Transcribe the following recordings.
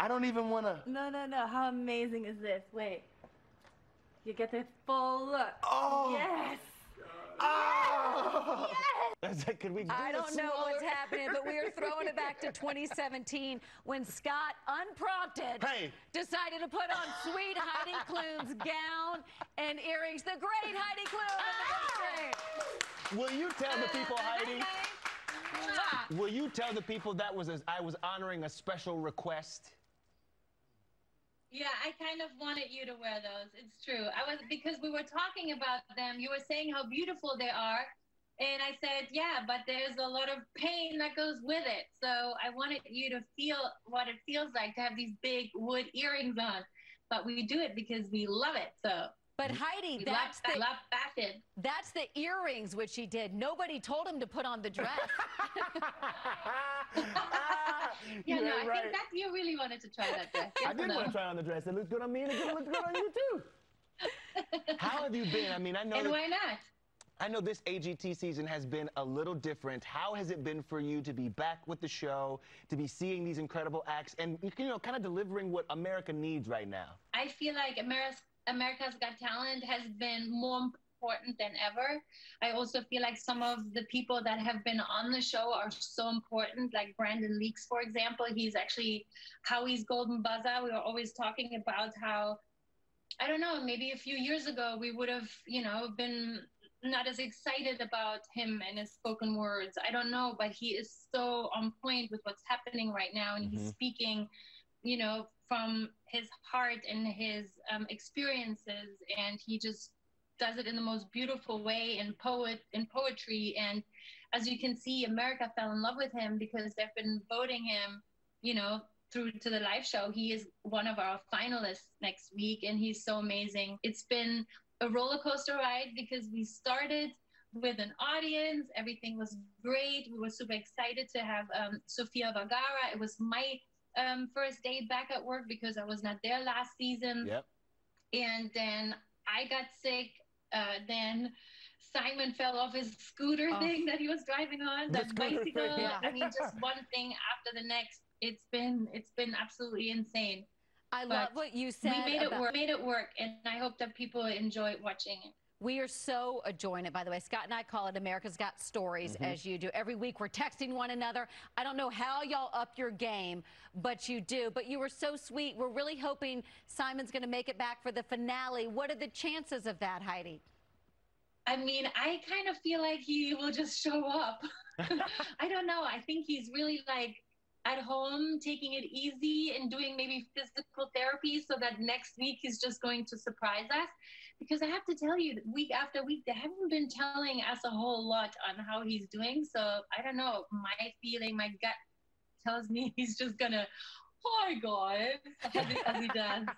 I don't even want to. No, no, no. How amazing is this? Wait. You get the full look. Oh! Yes! Oh! Yes! Could we do I don't know smaller? what's happening, but we are throwing it back to 2017 when Scott, unprompted, decided to put on sweet Heidi Klum's gown and earrings. The great Heidi Klum in the big screen. Will you tell the people, Heidi? Will you tell the people that I was honoring a special request? Yeah, I kind of wanted you to wear those. It's true. Because we were talking about them. You were saying how beautiful they are. And I said, yeah, but there's a lot of pain that goes with it. So I wanted you to feel what it feels like to have these big wood earrings on. But we do it because we love it. So. But Heidi, we that's love fashion. That's the earrings which he did. Nobody told him to put on the dress. Yeah, no, I think that you really wanted to try that dress. Yes, I did want to try on the dress. It looks good on me, and it looks good on you too. How have you been? I mean, I know. And why not? I know this AGT season has been a little different. How has it been for you to be back with the show, to be seeing these incredible acts, and kind of delivering what America needs right now? I feel like America's Got Talent has been more important than ever. I also feel like some of the people that have been on the show are so important, like Brandon Leaks, for example. He's actually Howie's golden buzzer. We were always talking about how, I don't know, maybe a few years ago we would have, been not as excited about him and his spoken words. I don't know, but he is so on point with what's happening right now, and he's speaking, from his heart and his experiences, and he just does it in the most beautiful way in poetry. And as you can see, America fell in love with him because they've been voting him, through to the live show. He is one of our finalists next week, and he's so amazing. It's been a roller coaster ride because we started with an audience. Everything was great. We were super excited to have Sofia Vergara. It was my first day back at work because I was not there last season. Yep. And then I got sick. Then Simon fell off his scooter thing that he was driving on, that bicycle. I mean, just one thing after the next. It's been absolutely insane. I love what you said. We made it work, and I hope that people enjoy watching it. We are so enjoying it, by the way. Scott and I call it America's Got Stories, as you do. Every week we're texting one another. I don't know how y'all up your game, but you do. But you were so sweet. We're really hoping Simon's going to make it back for the finale. What are the chances of that, Heidi? I mean, I kind of feel like he will just show up. I don't know. I think he's really at home, taking it easy and doing maybe physical therapy so that next week he's just going to surprise us. Because I have to tell you, week after week, they haven't been telling us a whole lot on how he's doing. So I don't know, my gut tells me he's just gonna, hi guys, as he does,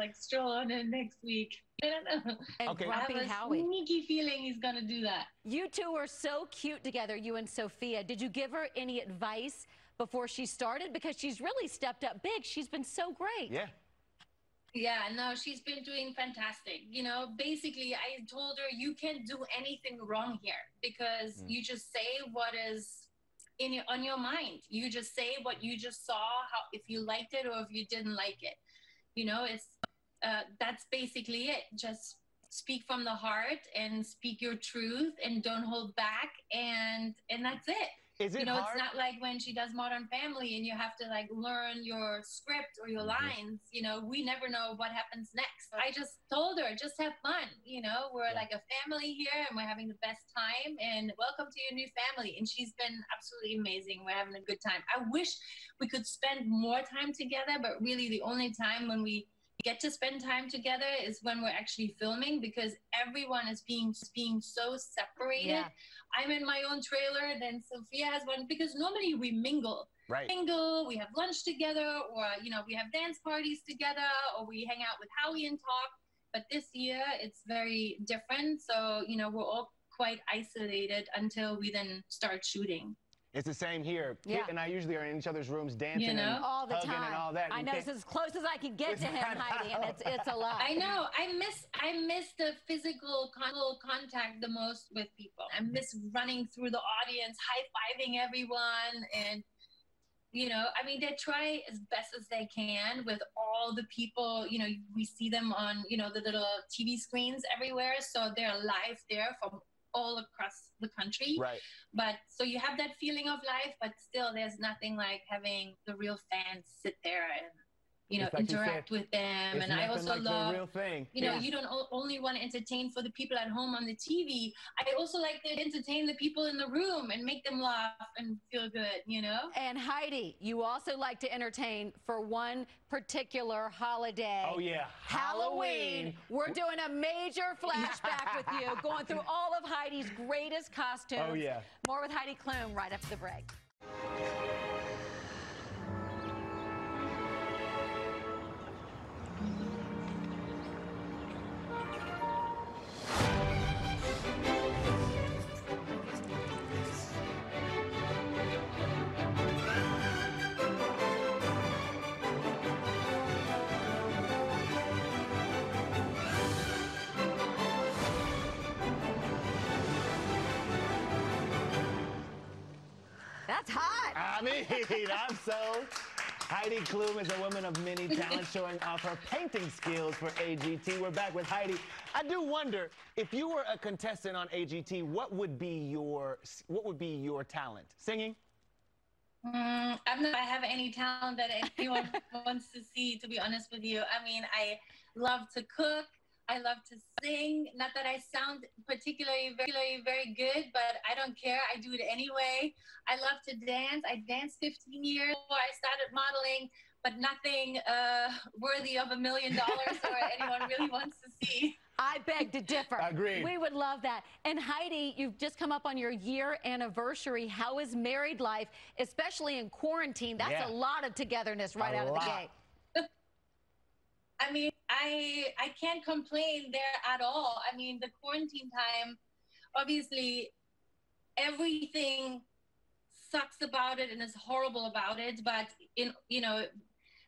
just stroll on in next week. I don't know. And I have a sneaky feeling he's gonna do that. You two are so cute together, you and Sophia. Did you give her any advice before she started? Because she's really stepped up big. She's been so great. Yeah. Yeah, no, she's been doing fantastic. Basically, I told her, you can't do anything wrong here because you just say what is on your mind. You just say what you just saw, if you liked it or if you didn't like it. That's basically it. Just speak from the heart and speak your truth and don't hold back, and that's it. Is it hard? It's not like when she does Modern Family and you have to learn your script or your lines. We never know what happens next. I just told her, just have fun. We're like a family here and we're having the best time, and welcome to your new family. And she's been absolutely amazing. We're having a good time. I wish we could spend more time together, but really the only time when we get to spend time together is when we're actually filming, because everyone is being so separated. Yeah. I'm in my own trailer, then Sophia has one, because normally we mingle. Right. We have lunch together, or we have dance parties together, or we hang out with Howie and talk. But this year it's very different. So, we're all quite isolated until we then start shooting. It's the same here. Yeah. Kit and I usually are in each other's rooms dancing and all the hugging time. and all that. I know, it's as close as I can get to him, Heidi, and it's a lot. I know. I miss the physical contact the most with people. I miss running through the audience, high-fiving everyone, and You know, I mean, they try as best as they can with all the people, you know, we see them on, you know, the little TV screens everywhere. So they're live there from all across the country. Right. But so you have that feeling of life, but still there's nothing like having the real fans sit there and, you know, It's like interact with them. It's And I nothing also like the love, real thing. you know, you don't only want to entertain for the people at home on the TV. I also like to entertain the people in the room and make them laugh and feel good, you know? And Heidi, you also like to entertain for one particular holiday. Oh, yeah. Halloween. We're doing a major flashback with you, going through all of Heidi's greatest costumes. Oh, yeah. More with Heidi Klum right after the break. That's hot. I mean, Heidi Klum is a woman of many talents, showing off her painting skills for AGT. We're back with Heidi. I do wonder, if you were a contestant on AGT, what would be your talent? Singing? I don't have any talent that anyone wants to see, to be honest with you. I mean, I love to cook. I love to sing. Not that I sound particularly very good, but I don't care. I do it anyway. I love to dance. I danced 15 years before I started modeling, but nothing worthy of $1 million or anyone really wants to see. I beg to differ. Agreed. We would love that. And Heidi, you've just come up on your year anniversary. How is married life, especially in quarantine? That's a lot of togetherness right out of the gate. I mean, I can't complain there at all. I mean, the quarantine time, obviously, everything sucks about it and is horrible about it. But you know,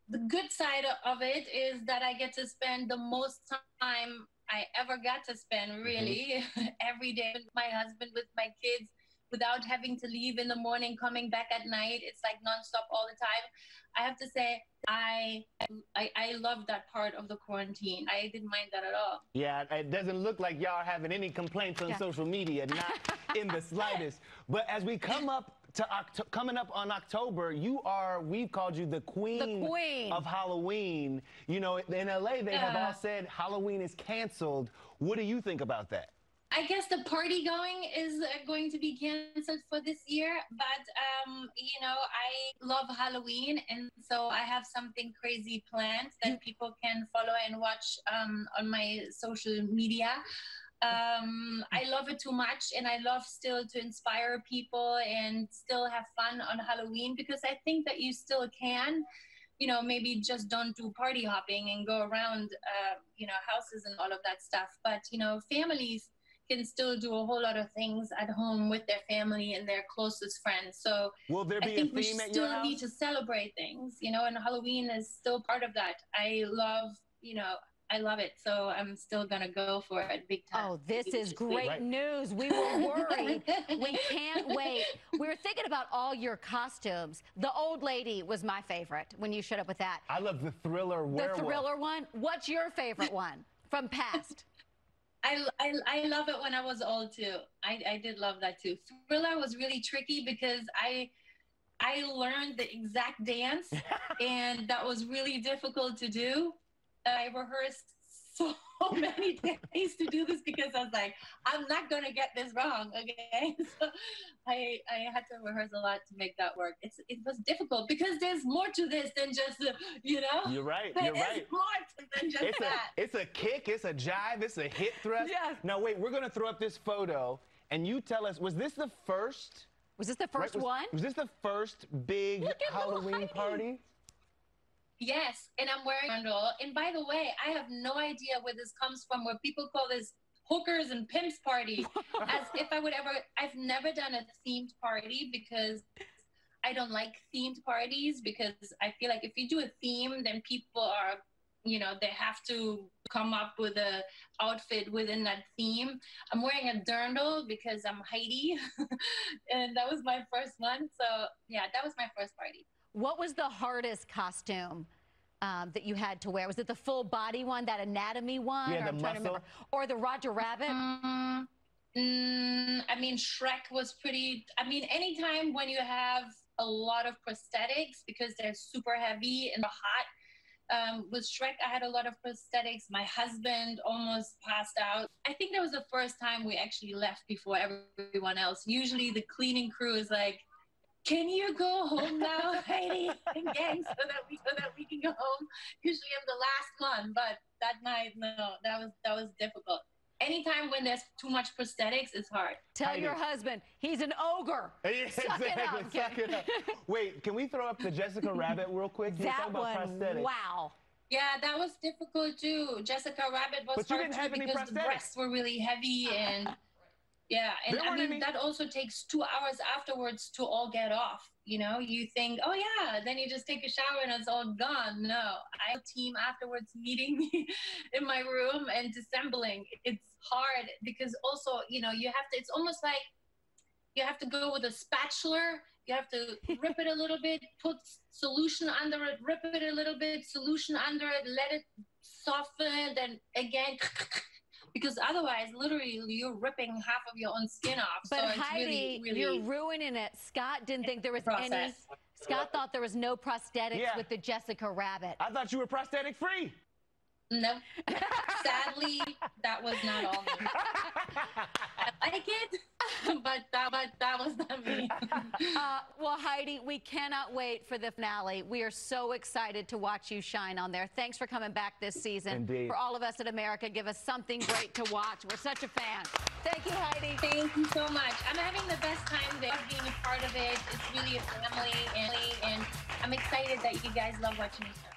the good side of it is that I get to spend the most time I ever got to spend, really, every day with my husband, with my kids, without having to leave in the morning, coming back at night. It's like nonstop all the time. I have to say, I love that part of the quarantine. I didn't mind that at all. Yeah, it doesn't look like y'all are having any complaints on social media, not in the slightest. But as we come up to coming up on October, we've called you the queen of Halloween. You know, in LA, they have all said Halloween is canceled. What do you think about that? I guess the party going is going to be canceled for this year, but you know, I love Halloween, and so I have something crazy planned that people can follow and watch on my social media. I love it too much, and I love still to inspire people and still have fun on Halloween, because I think that you still can, you know, maybe just don't do party hopping and go around, you know, houses and all of that stuff. But, you know, families can still do a whole lot of things at home with their family and their closest friends. So will there be I think a theme we at your house? still need to celebrate things, you know, and Halloween is still part of that. I love, you know, I love it. So I'm still going to go for it big time. Oh, this is great news. We were worried. We can't wait. We were thinking about all your costumes. The old lady was my favorite when you showed up with that. I love the Thriller werewolf. The Thriller one? What's your favorite one from past? I love it when I was old too. I did love that too. Thriller was really tricky because I learned the exact dance and that was really difficult to do. I rehearsed so many days to do this because I was like, I'm not going to get this wrong, okay? So I had to rehearse a lot to make that work. It was difficult because there's more to this than just, you know? You're right, There's more than just that. It's a kick, it's a jive, it's a hip thrust. Yes. Now wait, we're going to throw up this photo and you tell us, was this the first? Was this the first one? Was this the first big Halloween party? Yes, and I'm wearing a bundle. And by the way, I have no idea where this comes from, where people call this hookers and pimps party, as if I would ever, I've never done a themed party because I don't like themed parties, because I feel like if you do a theme, then people are, you know, they have to come up with a outfit within that theme. I'm wearing a dirndl because I'm Heidi, and that was my first one. So yeah, that was my first party. What was the hardest costume that you had to wear? Was it the full body one, that anatomy one? Yeah, or the muscle. Or the Roger Rabbit? I mean, Shrek was pretty. I mean, anytime when you have a lot of prosthetics because they're super heavy and hot. With Shrek, I had a lot of prosthetics. My husband almost passed out. I think that was the first time we actually left before everyone else. Usually the cleaning crew is like, can you go home now, Heidi and gang, so that we can go home? Usually I'm the last one, but that night, no, that was difficult. Anytime when there's too much prosthetics, it's hard. Tell your husband he's an ogre. Yeah, Suck it up. Wait, can we throw up the Jessica Rabbit real quick? That one, wow. Yeah, that was difficult too. Jessica Rabbit was hard too because the breasts were really heavy and yeah, and I mean that also takes 2 hours afterwards to all get off. You know, you think, oh yeah, then you just take a shower and it's all gone. No, I have a team afterwards meeting me in my room and disassembling. It's hard because also, you know, you have to, it's almost like you have to go with a spatula. You have to rip it a little bit, put solution under it, rip it a little bit, solution under it, let it soften, then again, because otherwise, literally, you're ripping half of your own skin off. But so it's Heidi, really you're ruining it. Scott didn't think there was any. Scott thought there was no prosthetics with the Jessica Rabbit. I thought you were prosthetic free. No, sadly, that was not all me. I like it, but that was not me. Well, Heidi, we cannot wait for the finale. We are so excited to watch you shine on there. Thanks for coming back this season. Indeed. For all of us at America, give us something great to watch. We're such a fan. Thank you, Heidi. Thank you so much. I'm having the best time there, being a part of it. It's really a family, and I'm excited that you guys love watching the show.